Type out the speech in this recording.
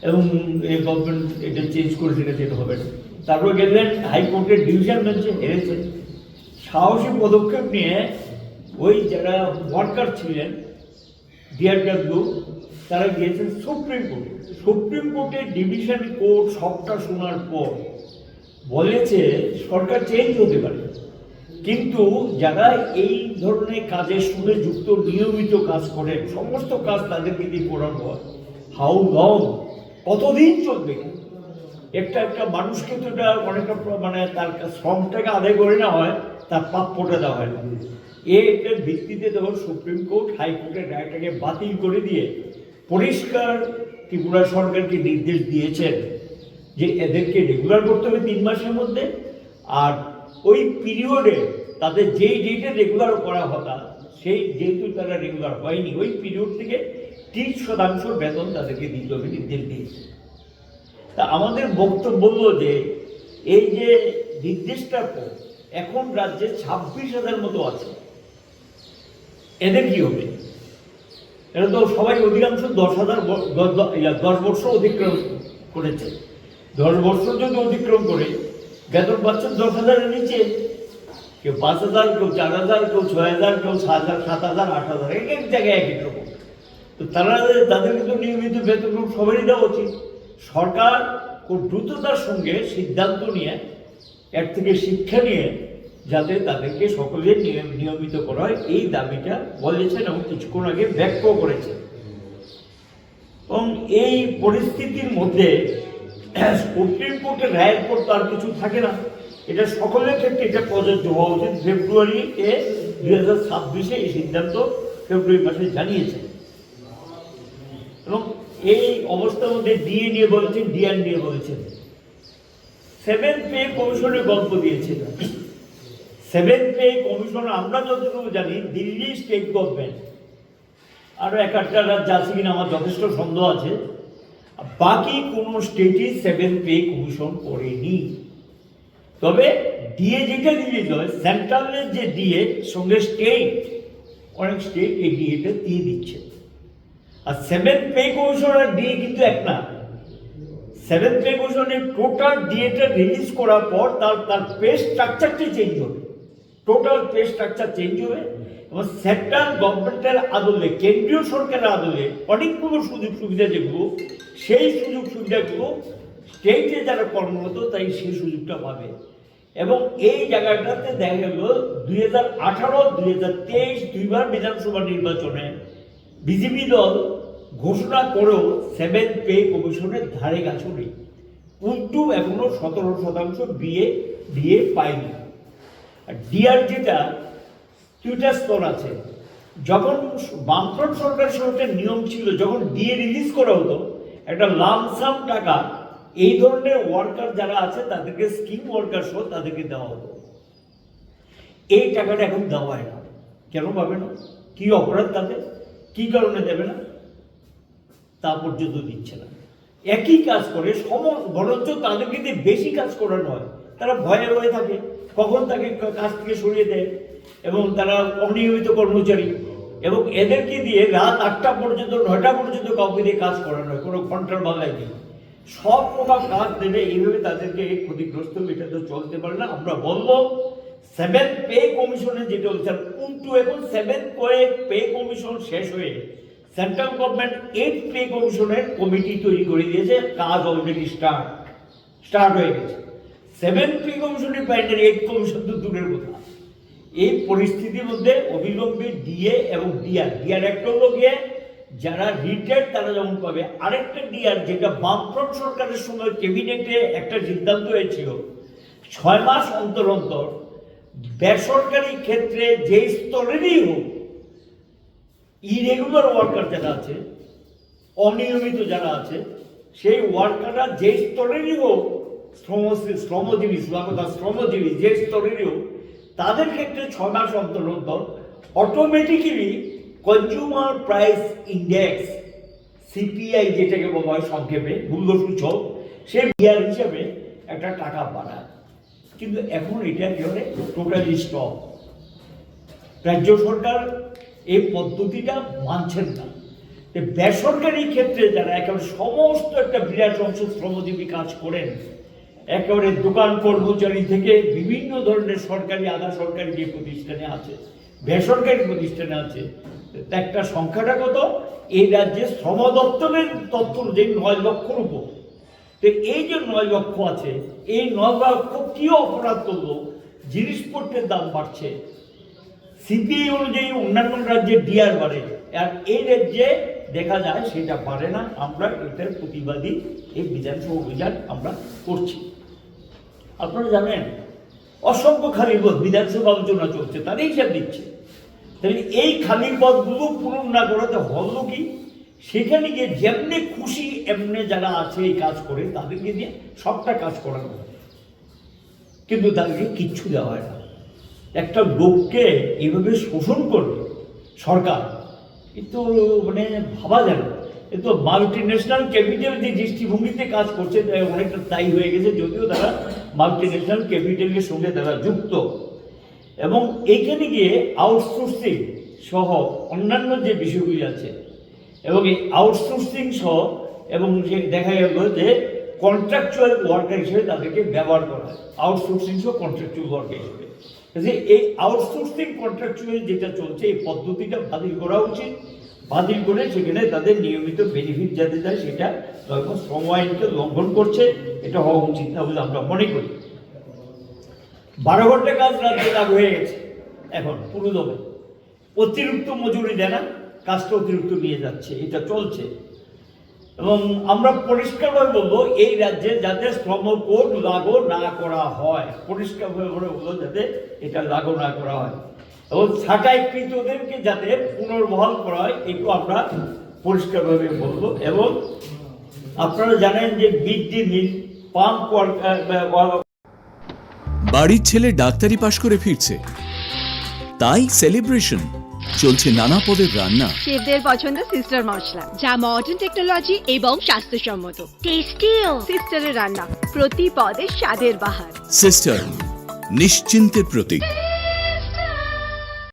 এবং এই গভর্নমেন্ট এটা চেঞ্জ করে সেটা যেতে হবে না। তারপর গেলেন হাইকোর্টের ডিভিশন বেঞ্চে, হেরেছেন। সাহসী পদক্ষেপ নিয়ে ওই যারা ওয়ার্কার ছিলেন ডিআরডব্লিউ, তারা গিয়েছেন সুপ্রিম কোর্টে। সুপ্রিম কোর্টের ডিভিশন কোর্ট সবটা শোনার পর বলেছে সরকার চেঞ্জ হতে পারে, কিন্তু যারা এই ধরনের কাজের সঙ্গে যুক্ত নিয়মিত কাজ করেন, সমস্ত কাজ তাদেরকে দিয়ে করানো হয়, হাউ লং, কতদিন চলবে? একটা মানুষকে তো এটা অনেকটা মানে তার শ্রমটাকে আদায় করে নেওয়া হয়, তার প্রাপ্যটা দেওয়া হয় না। এটার ভিত্তিতে তখন সুপ্রিম কোর্ট হাইকোর্টের রায়টাকে বাতিল করে দিয়ে পরিষ্কার ত্রিপুরা সরকারকে নির্দেশ দিয়েছেন যে এদেরকে রেগুলার করতে হবে 3 মাসের মধ্যে, আর ওই পিরিয়ডে তাদের যেই ডেটে রেগুলার করা কথা, সেই যেহেতু তারা রেগুলার হয়নি, ওই পিরিয়ড থেকে 30% বেতন তাদেরকে দিতে হবে নির্দেশ দিয়েছে। তা আমাদের বক্তব্য বলল যে এই যে নির্দেশটার পর এখন রাজ্যে 26,000 মতো আছে, এদের কি হবে? এটা তো সবাই অধিকাংশ 10 বছর অতিক্রম করেছে। 10 বছর যদি অতিক্রম করে বেতন পাচ্ছেন 10,000-এর নিচে, কেউ 5,000, কেউ 4,000, কেউ 6,000, কেউ 7,000, 7,000, 8,000, এক এক জায়গায় এক এক রকম। তো তাদের কিন্তু নিয়মিত বেতন সবারই দেওয়া উচিত। সরকার খুব দ্রুততার সঙ্গে সিদ্ধান্ত নিয়ে এর থেকে শিক্ষা নিয়ে যাতে তাদেরকে সকলে নিয়মিত করা হয়, এই দাবিটা বলেছেন এবং কিছুক্ষণ আগে ব্যক্ত করেছেন। এবং এই পরিস্থিতির মধ্যে সুপ্রিম কোর্টের রায়ের পর তো আর কিছু থাকে না, এটা সকলের ক্ষেত্রে এটা প্রযোজ্য হওয়া উচিত। ফেব্রুয়ারি 2026 এই সিদ্ধান্ত ফেব্রুয়ারি মাসে জানিয়েছেন। এবং এই অবস্থার মধ্যে ডিএ নিয়ে বলেছেন, ডিআর নিয়ে বলেছেন। 7th পে কমিশনের গল্প দিয়েছিল। 7th পে কমিশন আমরা যতটুকু জানি দিল্লি স্টেট গভর্নমেন্ট, আরও 1-8টা রাজ্য আছে কিনা আমার যথেষ্ট সন্দেহ আছে, বাকি কোনো স্টেটই 7th পে কমিশন করেনি। তবে ডিএ যেটা রিলিজ হয়, সেন্ট্রালের যে ডিএ সঙ্গে স্টেট, অনেক স্টেট এই ডিএটা দিয়ে দিচ্ছে। আর 7th পে কমিশন আর ডিএ কিন্তু এক না। 7th পে কমিশনের টোটাল ডিএটা রিলিজ করার পর তার পে স্ট্রাকচারটি চেঞ্জ হবে, টোটাল পে স্ট্রাকচার চেঞ্জ হবে। এবং সেন্ট্রাল গভর্নমেন্টের আদলে, কেন্দ্রীয় সরকারের আদলে অনেকগুলো সুযোগ সুবিধা যেগুলো, সেই সুযোগ সুবিধাগুলো স্টেটে যারা কর্মরত তাই সেই সুযোগটা পাবে। এবং এই জায়গাটাতে দেখা গেল 2018, 2023 দুইবার বিধানসভা নির্বাচনে বিজেপি দল ঘোষণা করেও 7th পে কমিশনের ধারে কাছেও নেই, উল্টো এখনো 17% ডিএ পায়নি। আর ডিআর যেটা 2টা স্তর আছে। যখন বামফ্রন্ট সরকারের সময় নিয়ম ছিল, যখন ডিএ রিলিজ করা হতো একটা লামসাম টাকা এই ধরনের ওয়ার্কার যারা আছে তাদেরকে, স্কিম ওয়ার্কার সহ তাদেরকে দেওয়া হতো। এই টাকাটা এখন দেওয়া হয় না। কেন পাবে না? কি অপরাধ তাদের? কি কারণে দেবে না তা পর্যন্ত দিচ্ছে না। একই কাজ করে বরঞ্চ তাদেরকে দিয়ে বেশি কাজ করানো হয়। তারা ভয়ে ভয়ে থাকে কখন তাকে কাজ থেকে সরিয়ে দেয়, এবং তারা অনিয়মিত কর্মচারী, এবং এদেরকে দিয়ে রাত 8টা পর্যন্ত, 9টা পর্যন্ত কাউকে দিয়ে কাজ করানো হয়, কোনো ঘন্টার বাংলায় নেই। সব প্রকার কাজ দেবে, এইভাবে তাদেরকে ক্ষতিগ্রস্ত। এটা তো চলতে পারে না। আমরা বলবো 7th পে কমিশনে যেটা হচ্ছে উল্টো, এখন 7th পে কমিশন শেষ হয়ে সেন্ট্রাল গভর্নমেন্ট 8th পে কমিশনের কমিটি তৈরি করে দিয়েছে। কাজ অলরেডি স্টার্ট হয়ে গেছে। 7th পে কমিশনের বাইরে 8th কমিশন তো দূরের কথা। এই পরিস্থিতির মধ্যে অবিলম্বে ডিএ এবং ডিআর একটা হলো গিয়ে যারা রিটায়ার্ড তারা যেমন পাবে, আরেকটা ডিআর যেটা বামফ্রন্ট সরকারের সময় ক্যাবিনেটে একটা সিদ্ধান্ত হয়েছিল 6 মাস অন্তর অন্তর বেসরকারি ক্ষেত্রে যে স্তরেরই হোক, ইরেগুলার ওয়ার্কার যারা আছে, অনিয়মিত যারা আছে, সেই ওয়ার্কাররা যে স্তরেরই হোক, শ্রমজীবী যে স্তরেরই হোক, তাদের ক্ষেত্রে 6 মাস অন্তর অন্তর automatically consumer price index, CPI যেটাকে বলা হয় সংক্ষেপে, মূল্যসূচক, সে বিয়ার হিসাবে একটা টাকা বাড়ায়। কিন্তু এখন এটা একেবারে টোটালি স্টপ। রাজ্য সরকার এই পদ্ধতিটা মানছেন না। বেসরকারি ক্ষেত্রে যারা একেবারে সমস্ত একটা বিরাট অংশ শ্রমজীবী কাজ করেন, একেবারে দোকান কর্মচারী থেকে বিভিন্ন ধরনের সরকারি আধা সরকারি যে প্রতিষ্ঠানে আছে, বেসরকারি প্রতিষ্ঠানে আছে, একটা সংখ্যাটা কত? এই রাজ্যে শ্রম দপ্তরের তথ্য যে 9 লক্ষর উপর। তো এই যে 9 লক্ষ আছে, এই 9 লক্ষ কি অপরাধ করলো? জিনিসপত্রের দাম বাড়ছে, সিপিআই অনুযায়ী অন্যান্য রাজ্যে ডিআর বাড়ে, আর এই রাজ্যে দেখা যায় সেটা পারে না। আমরা এটার প্রতিবাদী এই বিধানসভা অভিযান আমরা করছি। আপনারা জানেন অসংখ্য খালি পদ বিধানসভা আলোচনা চলছে, তার হিসাব দিচ্ছে। তাহলে এই খালি পদগুলো পূরণ না করাতে হলো কি? সেখানে গিয়ে যেমনি খুশি এমনি যারা আছে এই কাজ করে তাদেরকে দিয়ে সবটা কাজ করানো হয়, কিন্তু তাদেরকে কিচ্ছু দেওয়া হয় না। একটা লোককে এইভাবে শোষণ করবে সরকার, কিন্তু মানে ভাবা যায় না। কিন্তু মাল্টি ন্যাশনাল ক্যাপিটাল যে দৃষ্টিভঙ্গিতে কাজ করছে অনেকটা তাই হয়ে গেছে, যদিও তারা মাল্টি ন্যাশনাল ক্যাপিটালের সঙ্গে তারা যুক্ত। এবং এইখানে গিয়ে আউটসোর্সিং সহ অন্যান্য যে বিষয়গুলি আছে, এবং এই আউটসোর্সিং সহ এবং দেখা গেল যে কন্ট্রাকচুয়াল ওয়ার্কার হিসেবে তাদেরকে ব্যবহার করা হয়, আউটসোর্সিং সহ কন্ট্রাকচুয়াল ওয়ার্কার হিসেবে। যে এই আউটসোর্সিং কন্ট্রাকচুয়াল যেটা চলছে, এই পদ্ধতিটা বাতিল করা উচিত। বাতিল করে সেখানে তাদের নিয়মিত বেনিফিট যাতে যায়, সেটা শ্রম আইনকে লঙ্ঘন করছে, এটা হওয়া উচিত না বলে আমরা মনে করি। 12 ঘন্টা কাজ রাজ্যে লাগু হয়ে গেছে এখন পুরোদমে। অতিরিক্ত মজুরি দেয় না, কাজটা অতিরিক্ত নিয়ে যাচ্ছে, এটা চলছে। এবং আমরা পরিষ্কারভাবে বলবো এই রাজ্যে যাতে শ্রম কোড লাগু না করা হয়, পরিষ্কারভাবে বলবো যাতে এটা লাগু না করা হয়, এবং ছাঁটাইকৃতদেরকে যাতে পুনর্বহাল করা হয়, একটু আমরা পরিষ্কারভাবে বলবো। এবং আপনারা জানেন যে মিড ডে মিল, পাম্প বাড়ির ছেলে ডাক্তারি পাশ করে ফিরছে, তাই সেলিব্রেশন চলছে নানা পদের রান্না। শেফদের পছন্দ সিস্টার মশলা, যা মডার্ন টেকনোলজি এবং স্বাস্থ্যসম্মত। টেস্টিও সিস্টারের রান্না, প্রতি পদে স্বাদের বাহার। সিস্টার, নিশ্চিন্তের প্রতীক।